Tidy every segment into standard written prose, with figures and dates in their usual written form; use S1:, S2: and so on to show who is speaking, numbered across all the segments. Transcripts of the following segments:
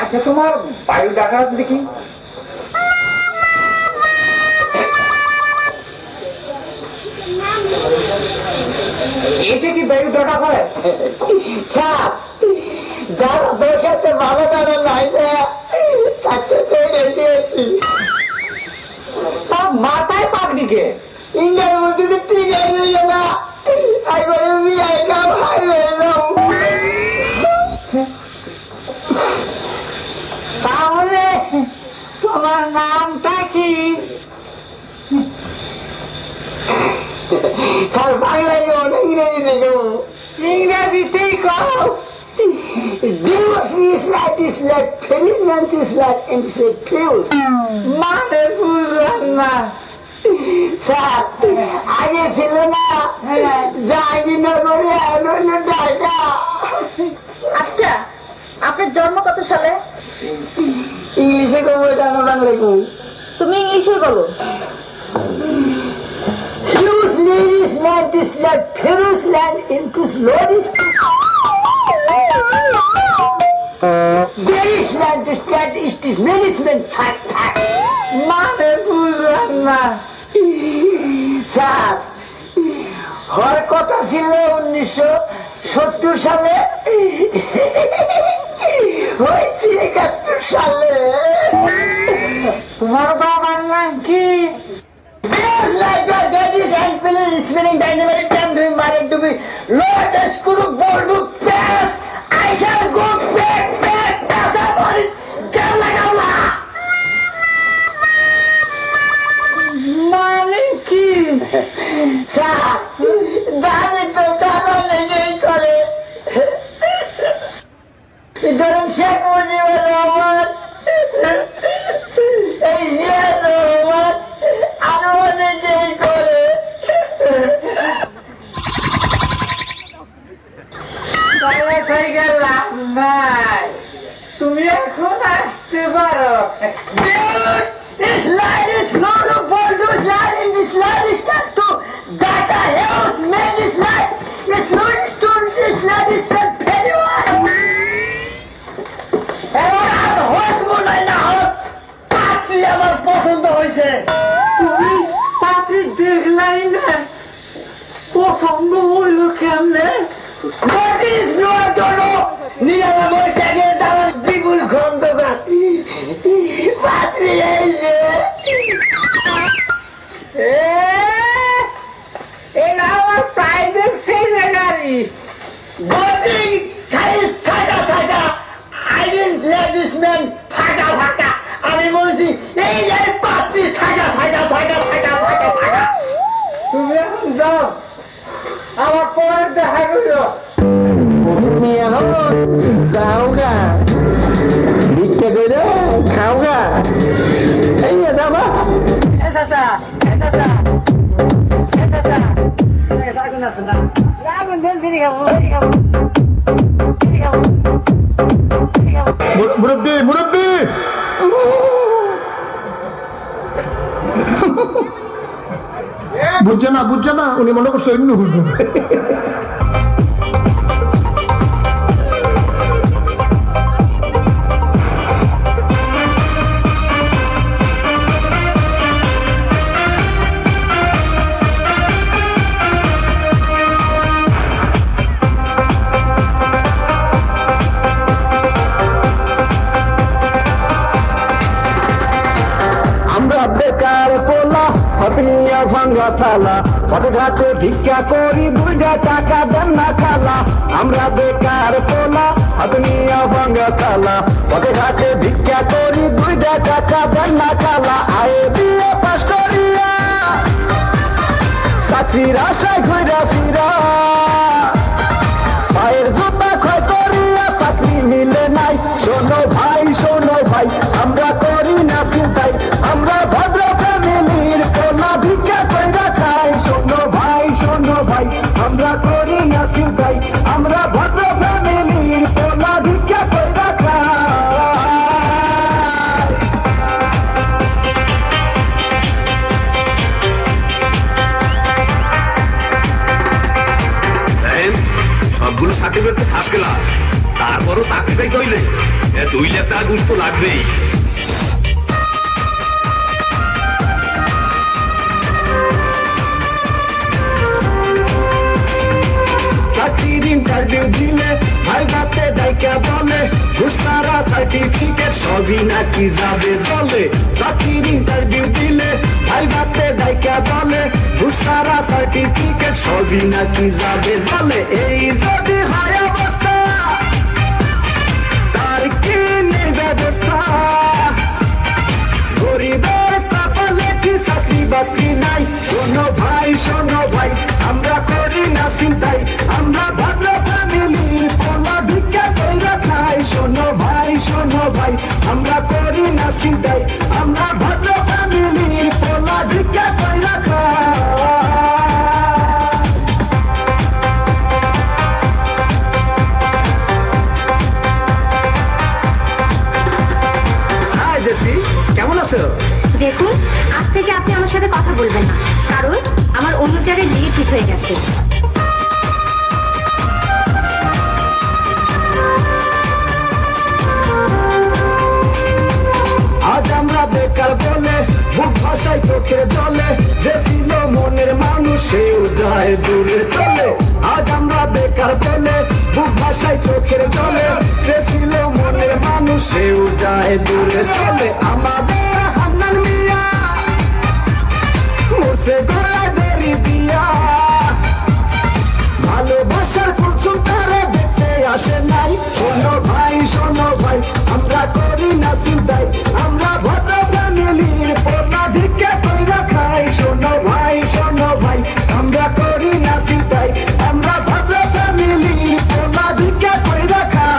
S1: আচ্ছা তোমার বায়ু ডাকা দেখি। এটা কি বায়ু ডাকা হয়? খেতে ভালো টাকা নাই তার মাথায় পাগড়িকে ইন্ডিয়ার মধ্যে ঠিক হয়ে গেল তাহলে তোমার নামটা কি? স্যার বাংলায় কেমন ইংরেজিতে কেমন? ইংরেজিতেই কও। মানে বুঝলাম না স্যার। আগে ছিল না জাহাঙ্গীরনগরে ঢাকা।
S2: আচ্ছা আপনার জন্ম কত সালে?
S1: ইংলিশে কবো এটা না বাংলায় কবো?
S2: তুমি ইংলিশে বলো।
S1: Use ladies land is like Pharaoh's land into slowest. There is land is that is the management fact. মানে বুঝলাম না স্যার। হওয়ার কথা ছিল 1970 সালে, হয়েছে 71 সালে। তোমার বাবার নাম কি? Like that, that is hand feeling, spinning dynamite, time doing married to be Lotus Guru Boldu Pass. I shall go back, that's a boys, come like a la. Maliki, sir, David the Salon again, Kore. It doesn't shake with you alone. Hey, yeah, no, what? তুমি এখন আসতে পারো। আমার পছন্দ হয়েছে। তুমি পাত্রী দেখলাই না, পছন্দ হইল কেমনে? দ্বিগুণ খন্দকার পাত্রী এই যে এটা আমার প্রাইভেট সেক্রেটারি। ফাঁকা ফাঁকা আমি বলছি এই যে পাত্রী থাকা থাকা থাকা থাকা থাকা থাকা। তুমি এখন যাও, আমার পরে দেখা করো। তুমি এখন যাও গা, ভিক্ষা করে খাও গা। এই যাবা চাচা চাচা চাচা আগুন আছে না? আগুন দেন, ফিরে খাবো ফিরে খাবো ফিরে খাবো ফিরে খাবো।
S3: মুরব্বী মুরব্বী বুঝছে না উনি মনে করছে অন্য হুজুর। ভাঙ্গা থালা পথে ঘাটে ভিক্ষা করি, 2 টাকা দেন না খালা। আমরা বেকার পোলা হাতে নিয়ে ভাঙ্গা থালা পথে ঘাটে ভিক্ষা করি, 2 টাকা দেন না খালা। আয়ে দিয়ে পাশ করিয়া চাকরির আশায় ঘুরা ফিরা, পায়ের জুতা ক্ষয় করিয়া চাকরি মিলে নাই। শোনো ভাই আমরা করি না চিন্তাই, আমরা ভদ্র ফ্যামিলির পোলা ভিক্ষা কইরা খাই। শোনো ভাই আমরা করি না চিন্তাই, আমরা ভদ্র ফ্যামিলির পোলা ভিক্ষা কইরা খাই।
S4: সার্টিফিকেট ফার্স্ট ক্লাস, তারপরও চাকরিটাই কইলে 2 লাখ টাকা ঘুষ তো লাগবেই।
S3: চাকরির ইন্টারভিউ দিলে ভাই বাতে ডাইকা বলে ঘুষারা সার্টিফিকেট সবই নাকি যাবে চলে। চাকরির ইন্টারভিউ দিলে ভাই বাতে ডাইকা বলে ঘুষারা সার্টিফিকেট সবই নাকি যাবে চলে। এই যদি হয় অবস্থা তার কি নেই ব্যবস্থা? গরিবের কপালে কি চাকরি বাকরি নাই? শোনো ভাই আমরা করি না চিন্তাই, আমরা ভদ্র ফ্যামিলির পোলা ভিক্ষা কইরা খাই। শোনো ভাই আমরা করি না চিন্তাই, আমরা ভদ্র ফ্যামিলির পোলা ভিক্ষা কইরা খাই। হাই জেসি, কেমন আছো?
S5: দেখুন, আজ থেকে আপনি আমার সাথে কথা বলবেন না, কারণ আমার অন্য জায়গায় বিয়ে ঠিক হয়ে গেছে।
S3: আজ আমরা বেকার বলে মুখ ভাষায় চোখে জলে, যে ছিল মনের মানুষ সেও যায় দূরে চলে। আজ আমরা বেকার বলে মুখ ভাষায় চোখের জলে, যে ছিল মনের মানুষ সেও যায় দূরে চলে। আমাদের হান্নান মিয়া মোসে গলায় দড়ি দিয়া, ভালোবাসার কুলসুম তারে দেখতে আসে নাই। শোনো ভাই আমরা করি না চিন্তাই, আমরা ভদ্র ফ্যামিলির পোলা ভিক্ষা কইরা খাই। শোনো ভাই আমরা করি না চিন্তাই, আমরা ভদ্র ফ্যামিলির পোলা ভিক্ষা কইরা খাই।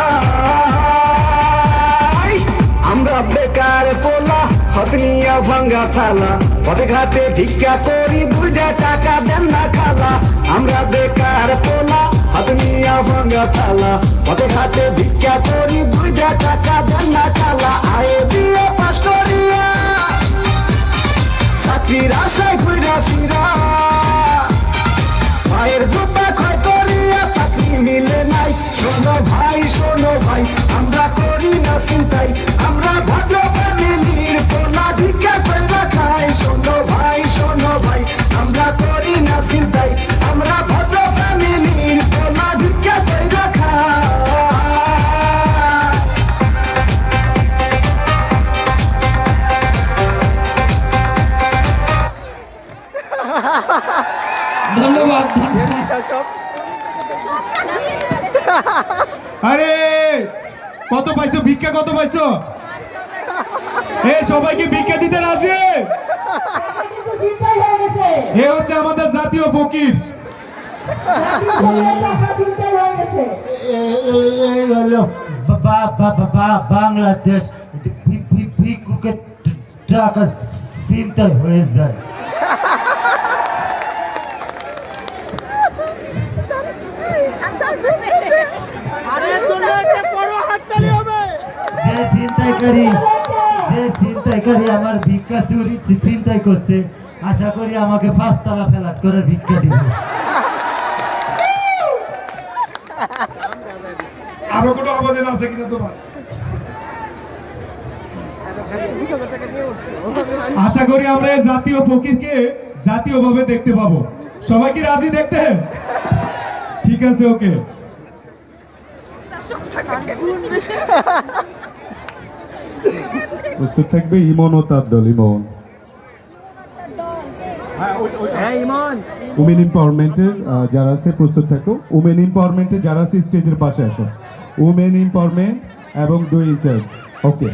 S3: আমরা বেকার পোলা হতনিয়া ভাঙ্গা থালা, পথে ঘাটে ভিক্ষা করি 2 টাকা দেন না খালা। আমরা বেকার পোলা হতনিয়া ভাঙ্গা থালা, পথে ঘাটে ভিক্ষা করি 2 টাকা দেন না খালা। আয়ে বিয়ে পাস করিয়া চাকরির আশায় ঘুরা ফিরা, পায়ের জুতা ক্ষয় করিয়া চাকরি মিলে নাই। শোনো ভাই আমরা করি না চিন্তাই, আমরা ভদ্র ফ্যামিলির পোলা ভিক্ষা কইরা খাই। শোনো ভাই আমরা করি না চিন্তাই, আমরা ভদ্র ফ্যামিলির পোলা ভিক্ষা কইরা খাই।
S6: ধন্যবাদ।
S7: আরে কত পাইছো ভিক্ষা, কত পাইছো? সবাইকে ভিক্ষা দিতে রাজি? এ হচ্ছে আমাদের জাতীয় ফকির।
S1: বাংলাদেশ ভিক্ষুকের টাকা চিন্তা হয়ে যায়। যে ছিনতাইকারী আমার ভিক্ষা চুরি চিন্তাই করছে, আশা করি আমাকে 5 তলা ফ্ল্যাট করে ভিক্ষা দিবে।
S7: আরো কোনো আবেদন আছে কিনা তোমার? আশা করি আমরা এই জাতীয় ফকিরকে জাতীয়ভাবে দেখতে পাবো। সবাই কি রাজি দেখতে? ঠিক আছে, ওকে। প্রস্তুত থাকবে ইমন ও তার দল। উমেন এম্পাওয়ারমেন্টের যারা আছে প্রস্তুত থাকো। উমেন এম্পাওয়ারমেন্টের যারা আছে স্টেজের পাশে আসো। উমেন এম্পাওয়ারমেন্ট এবং 2 ইনচার্জ, ওকে।